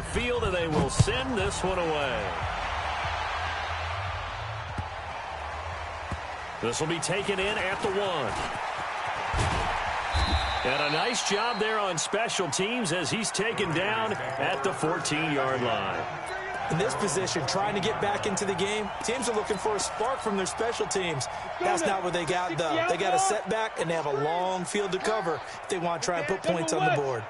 the field, and they will send this one away. This will be taken in at the 1. And a nice job there on special teams as he's taken down at the 14-yard line. In this position, trying to get back into the game, teams are looking for a spark from their special teams. That's not what they got, though. They got a setback, and they have a long field to cover if they want to try and put points on the board.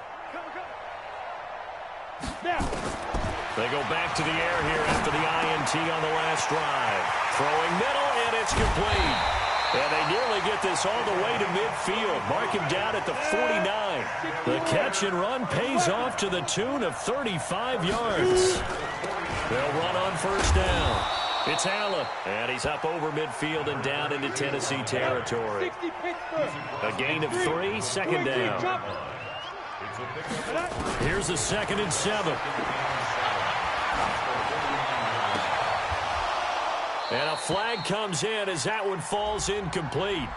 They go back to the air here after the INT on the last drive. Throwing middle, and it's complete. And they nearly get this all the way to midfield. Mark him down at the 49. The catch and run pays off to the tune of 35 yards. They'll run on first down. It's Allen, and he's up over midfield and down into Tennessee territory. A gain of 3, second down. Here's a 2nd and 7. And a flag comes in as that one falls incomplete.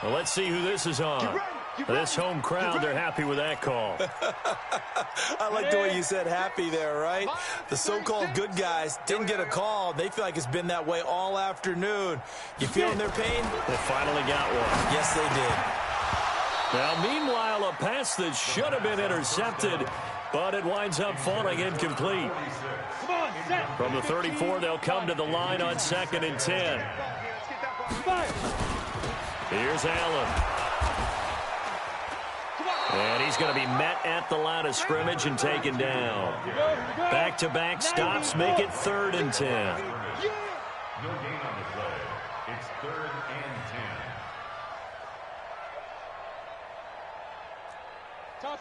Well, let's see who this is on. This home crowd, they're happy with that call. I like the way you said happy there, right? The so-called good guys didn't get a call. They feel like it's been that way all afternoon. You feeling their pain? They finally got one. Yes, they did. Now, meanwhile, a pass that should have been intercepted, but it winds up falling incomplete. From the 34, they'll come to the line on 2nd and 10. Here's Allen. And he's going to be met at the line of scrimmage and taken down. Back-to-back stops make it 3rd and 10. No gain on the play. It's 3rd and 10.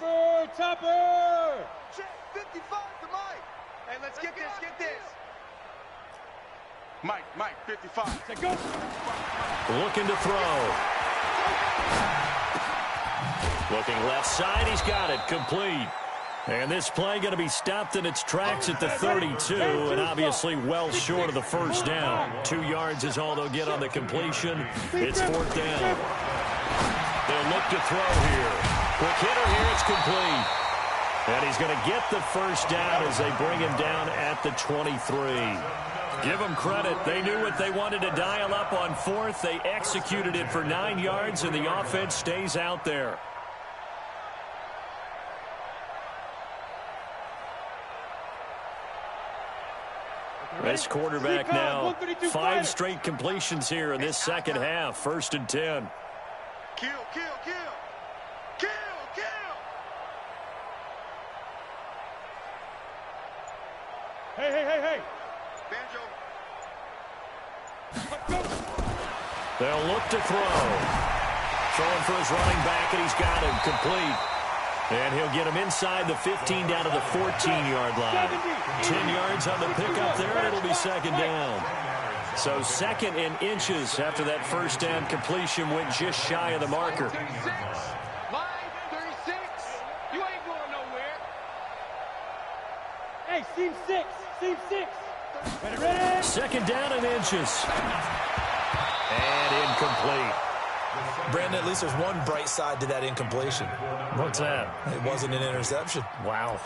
Topper! Check 55 to Mike. Hey, let's get this. Mike, 55. Say go. Looking to throw. Looking left side, he's got it, complete. And this play going to be stopped in its tracks at the 32, and obviously well short of the first down. 2 yards is all they'll get on the completion. It's 4th down. They'll look to throw here. Quick hitter here, it's complete. And he's going to get the first down as they bring him down at the 23. Give them credit. They knew what they wanted to dial up on 4th. They executed it for 9 yards, and the offense stays out there. This quarterback now, 5 straight completions here in this second half. 1st and 10. Kill. Hey. Banjo. They'll look to throw. Throwing for his running back, and he's got him complete. And he'll get him inside the 15 down to the 14-yard line. 10 yards on the pickup there, and it'll be 2nd down. So 2nd and inches after that first down completion went just shy of the marker. Line 36. You ain't going nowhere. Hey, seam 6. Ready? 2nd down and inches. And incomplete. Brandon, at least there's one bright side to that incompletion. What's that? It wasn't an interception. Wow.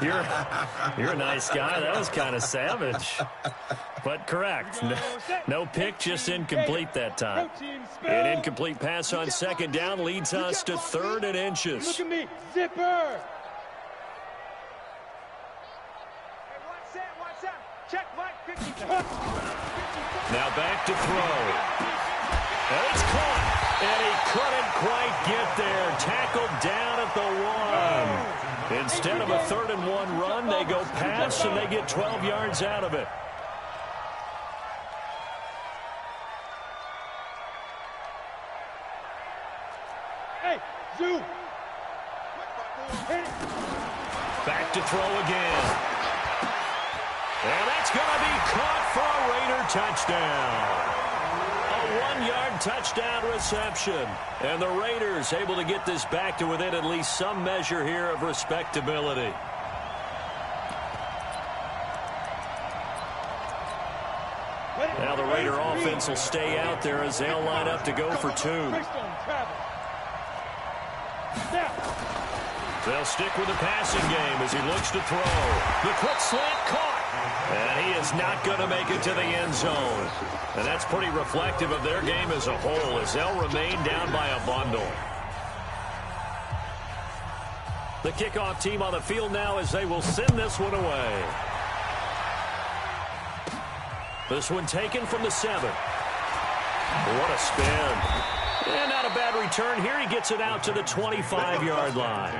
You're a nice guy. That was kind of savage. But correct. No pick, just incomplete that time. An incomplete pass on 2nd down leads us to 3rd and inches. Look at me. Zipper. Watch out. Check Mike 50. Now back to throw. And it's caught. And he couldn't quite get there. Tackled down at the 1. Instead of a 3rd and 1 run, they go pass, and they get 12 yards out of it. Hey, Zoo. Back to throw again. And that's going to be caught for a Raider touchdown. A 1-yard touchdown reception. And the Raiders able to get this back to within at least some measure here of respectability. Now the Raider offense will stay out there as they'll line up to go for 2. They'll stick with the passing game as he looks to throw. The quick slant caught. And he is not going to make it to the end zone. And that's pretty reflective of their game as a whole, as they'll remain down by a bundle. The kickoff team on the field now as they will send this one away. This one taken from the 7. What a spin. And not a bad return here. He gets it out to the 25-yard line.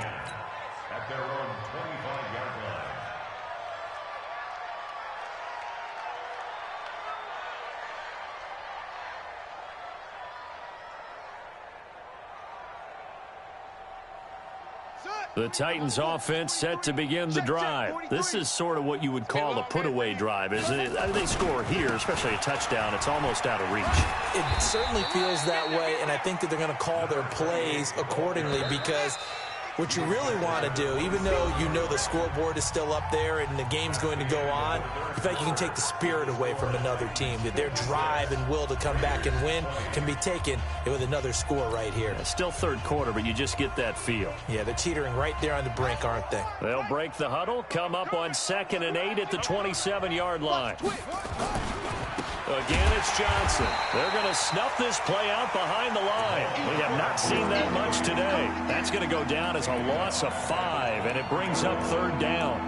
At their own 25-yard line. The Titans offense set to begin the drive. This is sort of what you would call a put-away drive, isn't it? I mean, they score here, especially a touchdown. It's almost out of reach. It certainly feels that way, and I think that they're going to call their plays accordingly because what you really want to do, even though you know the scoreboard is still up there and the game's going to go on, in fact, you can take the spirit away from another team. That their drive and will to come back and win can be taken with another score right here. It's still third quarter, but you just get that feel. Yeah, they're teetering right there on the brink, aren't they? They'll break the huddle, come up on 2nd and 8 at the 27-yard line. Again, it's Johnson. They're going to snuff this play out behind the line. We have not seen that much today. That's going to go down as a loss of 5, and it brings up 3rd down.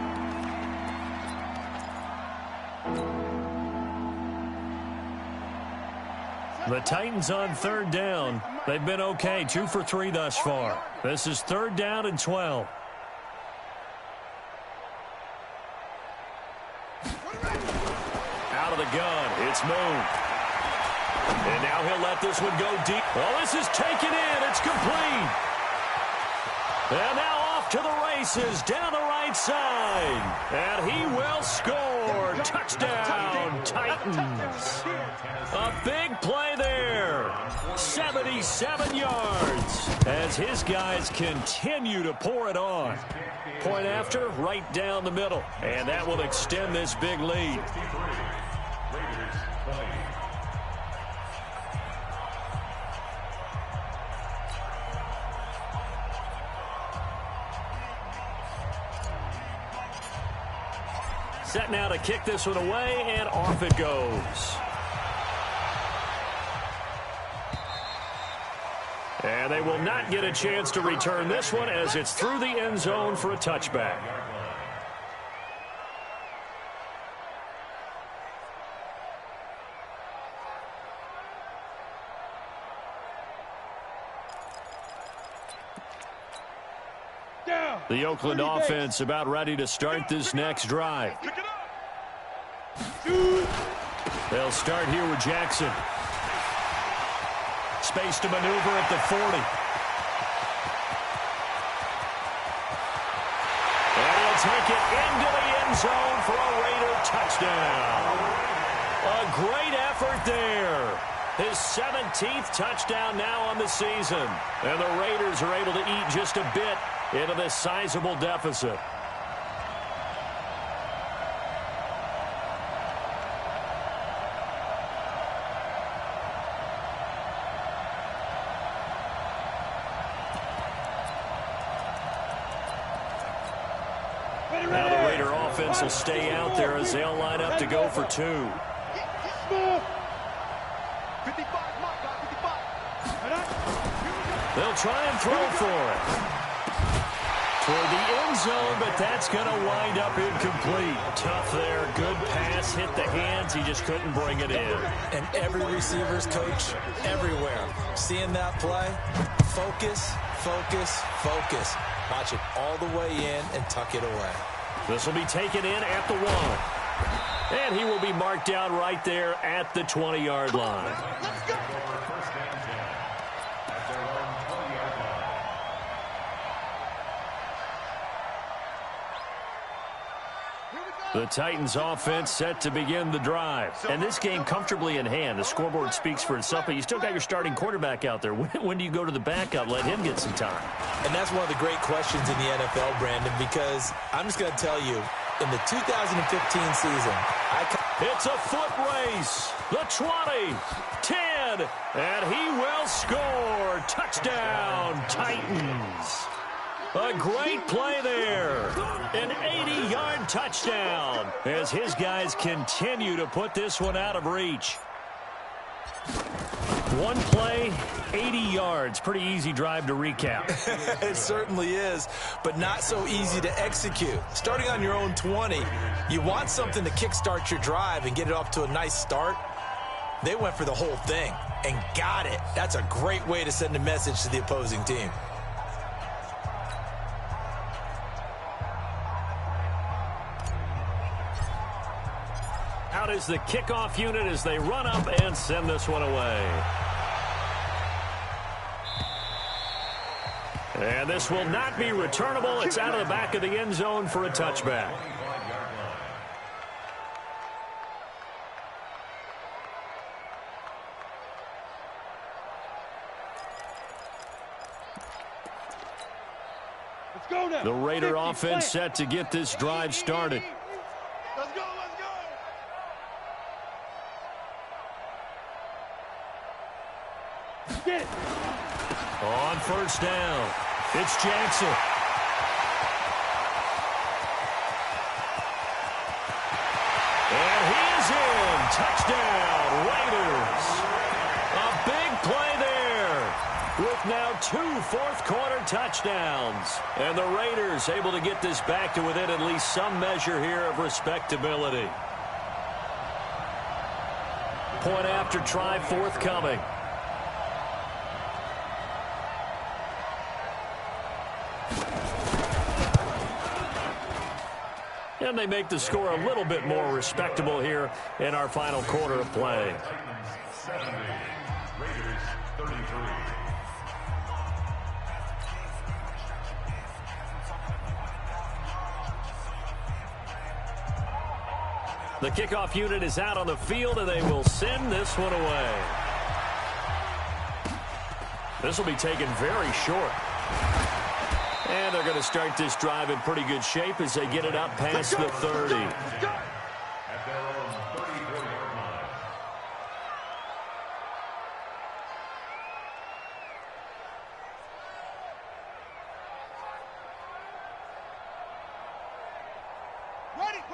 The Titans on 3rd down. They've been okay, 2 for 3 thus far. This is 3rd down and 12. Out of the gun, it's moved. And now he'll let this one go deep. Oh, this is taken in. It's complete. And now off to the races down the right side. And he will score. Touchdown, Titans. A big play there. 77 yards as his guys continue to pour it on. Point after, right down the middle. And that will extend this big lead. Set now to kick this one away, and off it goes. And they will not get a chance to return this one as it's through the end zone for a touchback. The Oakland offense about ready to start this next drive. They'll start here with Jackson. Space to maneuver at the 40. And he'll take it into the end zone for a Raider touchdown. A great effort there. His 17th touchdown now on the season. And the Raiders are able to eat just a bit into this sizable deficit. Now the Raider offense will stay out there as they'll line up to go for 2. They'll try and throw for it. Toward the end zone, but that's going to wind up incomplete. Tough there. Good pass. Hit the hands. He just couldn't bring it in. And every receiver's coach everywhere. Seeing that play, focus, focus, focus. Watch it all the way in and tuck it away. This will be taken in at the 1. And he will be marked down right there at the 20-yard line. The Titans offense set to begin the drive. And this game comfortably in hand. The scoreboard speaks for itself, but you still got your starting quarterback out there. When do you go to the backup? Let him get some time. And that's one of the great questions in the NFL, Brandon, because I'm just going to tell you, in the 2015 season, it's a foot race. The 20, 10, and he will score. Touchdown, Titans. A great play there. An 80-yard touchdown as his guys continue to put this one out of reach. One play, 80 yards. Pretty easy drive to recap. It certainly is, but not so easy to execute. Starting on your own 20, you want something to kickstart your drive and get it off to a nice start. They went for the whole thing and got it. That's a great way to send a message to the opposing team. Out is the kickoff unit as they run up and send this one away. And this will not be returnable. It's out of the back of the end zone for a touchback. Let's go now. The Raider 50, offense plant. set to get this drive started. Let's go, let's go. Get it. On first down, it's Jackson. And he is in. Touchdown, Raiders. A big play there with now 2 fourth-quarter touchdowns. And the Raiders able to get this back to within at least some measure here of respectability. Point after try forthcoming. And they make the score a little bit more respectable here in our final quarter of play. Titans 70, Raiders 33. The kickoff unit is out on the field, and they will send this one away. This will be taken very short. And they're going to start this drive in pretty good shape as they get it up past the 30. At their own 34-yard line.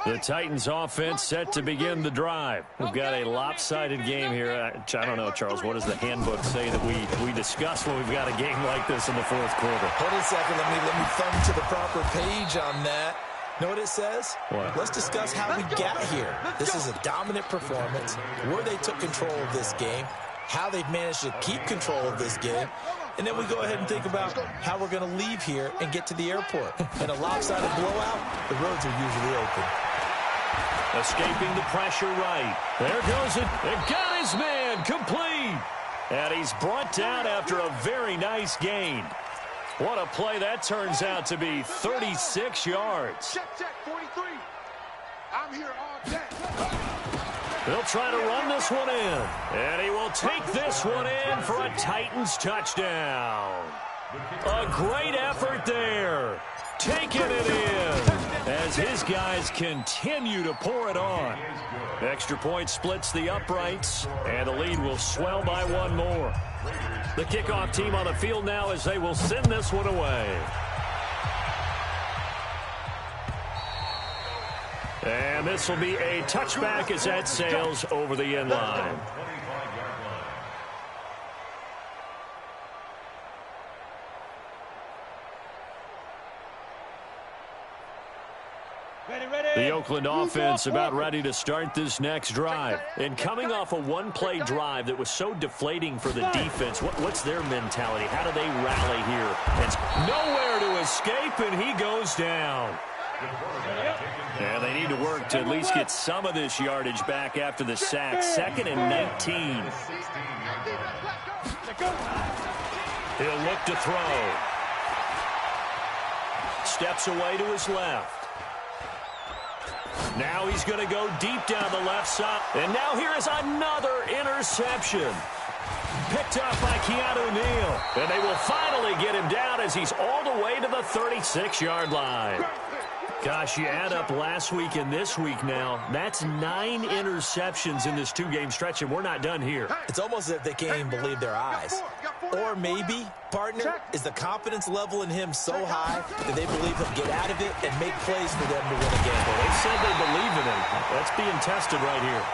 The Titans offense set to begin the drive. We've got a lopsided game here. I don't know, Charles, what does the handbook say that we discuss when we've got a game like this in the fourth quarter? Hold on a second. Let me thumb to the proper page on that. Know what it says? What? Let's discuss how we got here. This is a dominant performance, where they took control of this game, how they've managed to keep control of this game, and then we go ahead and think about how we're going to leave here and get to the airport. In a lopsided blowout, the roads are usually open. Escaping the pressure right. There goes it. It got his man complete. And he's brought down after a very nice gain. What a play that turns out to be. 36 yards. Check, 43. I'm here all day. They'll try to run this one in. And he will take this one in for a Titans touchdown. A great effort there. Taking it in as his guys continue to pour it on. Extra point splits the uprights, and the lead will swell by one more. The kickoff team on the field now as they will send this one away. And this will be a touchback as that sails over the end line. The Oakland offense about ready to start this next drive. And coming off a one-play drive that was so deflating for the defense, what's their mentality? How do they rally here? It's nowhere to escape, and he goes down. And they need to work to at least get some of this yardage back after the sack. 2nd and 19. He'll look to throw. Steps away to his left. Now he's going to go deep down the left side. And now here is another interception. Picked up by Keanu Neal. And they will finally get him down as he's all the way to the 36-yard line. Gosh, you add up last week and this week now. That's 9 interceptions in this two-game stretch, and we're not done here. It's almost as if they can't even believe their eyes. Or maybe, partner, is the confidence level in him so high that they believe he'll get out of it and make plays for them to win a game. Well, they said they believe in him. That's being tested right here.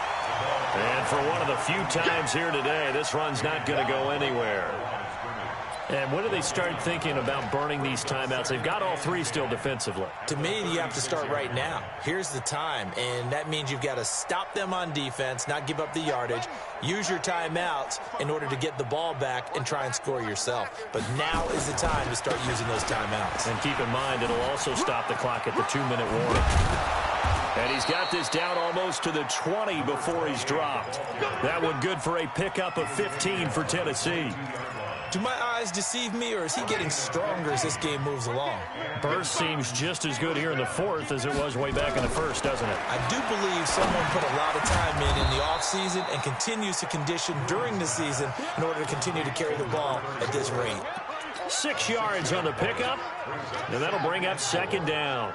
And for one of the few times here today, this run's not going to go anywhere. And when do they start thinking about burning these timeouts? They've got all three still defensively. To me, you have to start right now. Here's the time, and that means you've got to stop them on defense, not give up the yardage, use your timeouts in order to get the ball back and try and score yourself. But now is the time to start using those timeouts. And keep in mind, it'll also stop the clock at the 2-minute warning. And he's got this down almost to the 20 before he's dropped. That one good for a pickup of 15 for Tennessee. Do my eyes deceive me, or is he getting stronger as this game moves along? Burst seems just as good here in the fourth as it was way back in the first, doesn't it? I do believe someone put a lot of time in the offseason and continues to condition during the season in order to continue to carry the ball at this rate. 6 yards on the pickup, and that'll bring up second down.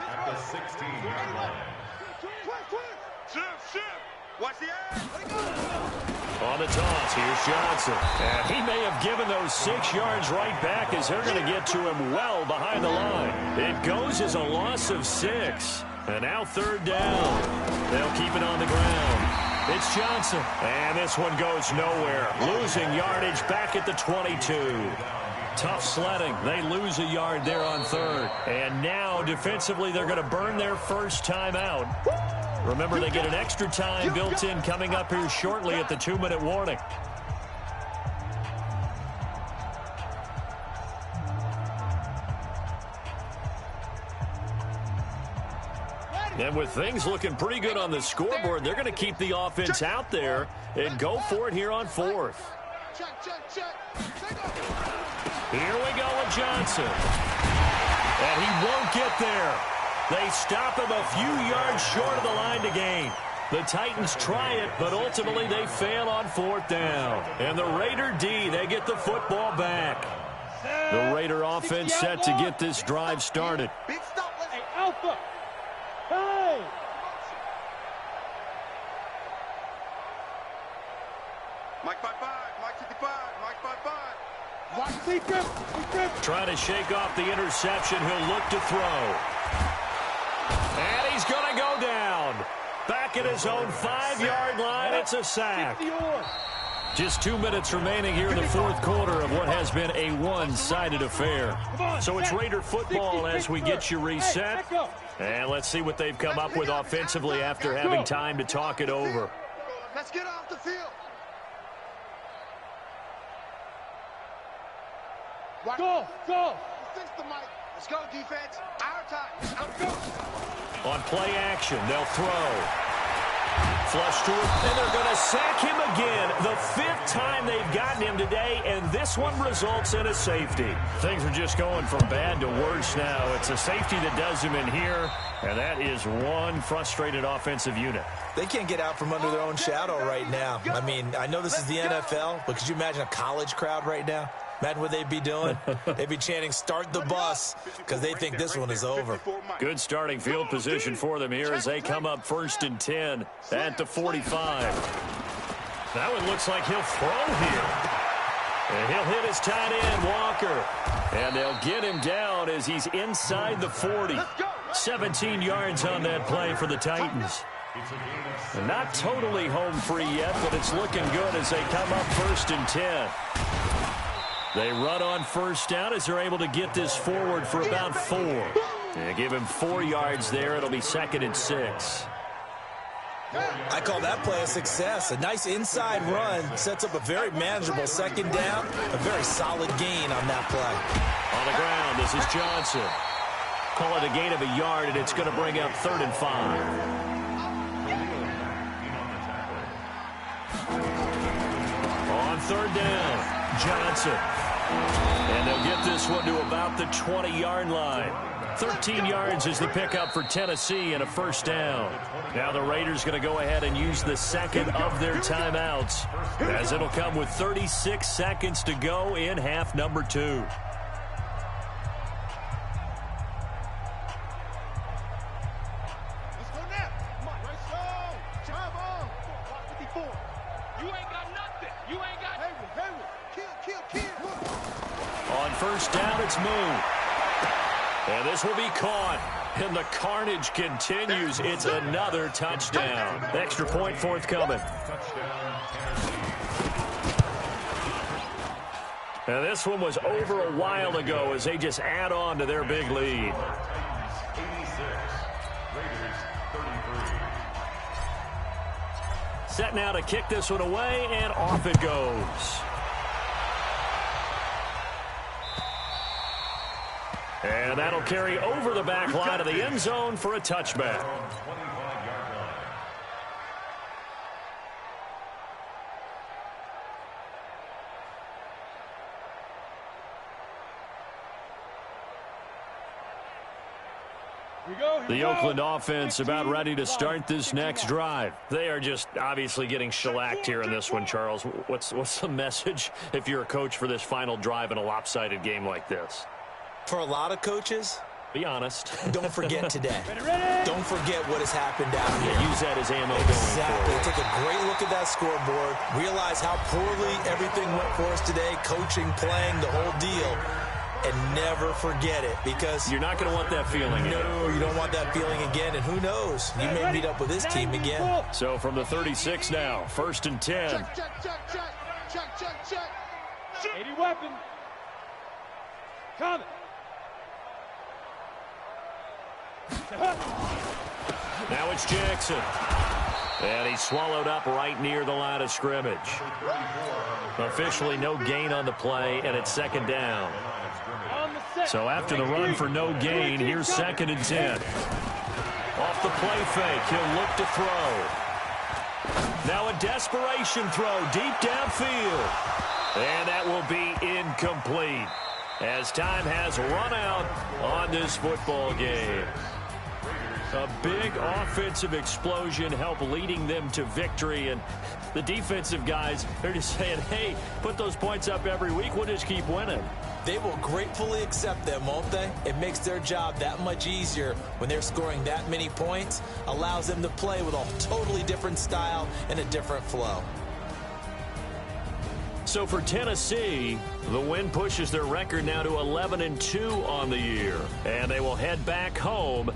Watch the eye. On the toss, here's Johnson. And he may have given those 6 yards right back as they're going to get to him well behind the line. It goes as a loss of 6. And now third down. They'll keep it on the ground. It's Johnson. And this one goes nowhere. Losing yardage back at the 22. Tough sledding. They lose a yard there on third. And now defensively they're going to burn their first time out. Remember, they get an extra time built in coming up here shortly at the 2-minute warning. And with things looking pretty good on the scoreboard, they're going to keep the offense out there and go for it here on fourth. Here we go with Johnson. And he won't get there. They stop him a few yards short of the line to gain. The Titans try it, but ultimately they fail on fourth down. And the Raider D, they get the football back. The Raider offense set to get this drive started. Hey, Alpha. Hey. Mike 5-5, Mike 55, Mike 5-5. Watch secret. Trying to shake off the interception. He'll look to throw. And he's going to go down. Back at his own 5-yard line. It's a sack. Just 2 minutes remaining here in the fourth quarter of what has been a one-sided affair. So it's Raider football as we get you reset. And let's see what they've come up with offensively after having time to talk it over. Let's get off the field. Go. Fix the mic. Let's go, defense. Our time. Let's go. On play action, they'll throw. Flush to him, and they're going to sack him again. The 5th time they've gotten him today, and this one results in a safety. Things are just going from bad to worse now. It's a safety that does him in here, and that is one frustrated offensive unit. They can't get out from under their own shadow right now. I mean, I know this is the NFL, but could you imagine a college crowd right now? Imagine what they'd be doing. They'd be chanting, "Start the bus," because they think this one is over. Good starting field position for them here as they come up 1st and 10 at the 45. That one looks like he'll throw here. And he'll hit his tight end, Walker. And they'll get him down as he's inside the 40. 17 yards on that play for the Titans. And not totally home free yet, but it's looking good as they come up 1st and 10. They run on first down as they're able to get this forward for about 4. They give him 4 yards there. It'll be 2nd and 6. I call that play a success. A nice inside run sets up a very manageable 2nd down. A very solid gain on that play. On the ground, this is Johnson. Call it a gain of a yard, and it's going to bring up 3rd and 5. On 3rd down, Johnson. And they'll get this one to about the 20-yard line. 13 yards is the pickup for Tennessee and a 1st down. Now the Raiders going to go ahead and use the 2nd of their timeouts, as it'll come with 36 seconds to go in half number 2. Let's go now. Come on, right side. Drive on. 54. You ain't got nothing. You ain't got... Hayward. Kill. first down, it's moved. And this will be caught. And the carnage continues. It's another touchdown. Extra point forthcoming. And this one was over a while ago as they just add on to their big lead. 86. Raiders 33. Set now to kick this one away, and off it goes. And that'll carry over the back line of the end zone for a touchback. 25-yard line. The Oakland offense about ready to start this next drive. They are just obviously getting shellacked here in this one, Charles. What's the message if you're a coach for this final drive in a lopsided game like this? For a lot of coaches, be honest. don't forget today. Don't forget what has happened down here. Use that as ammo Exactly. going forward. Take a great look at that scoreboard. Realize how poorly everything went for us today. Coaching, playing, the whole deal. And never forget it, because you're not going to want that feeling again. No, you don't want that feeling again. And who knows? You may meet up with this team again. So from the 36 now, 1st and 10. Check. 80 weapon. Coming. Now it's Jackson. And he's swallowed up right near the line of scrimmage. Officially no gain on the play, and it's 2nd down. So after the run for no gain, here's 2nd and 10. Off the play fake, he'll look to throw. Now a desperation throw deep downfield. And that will be incomplete as time has run out on this football game. A big offensive explosion helped leading them to victory, and the defensive guys, they're just saying, hey, put those points up every week, we'll just keep winning. They will gratefully accept them, won't they? It makes their job that much easier when they're scoring that many points, allows them to play with a totally different style and a different flow. So for Tennessee, the win pushes their record now to 11-2 on the year, and they will head back home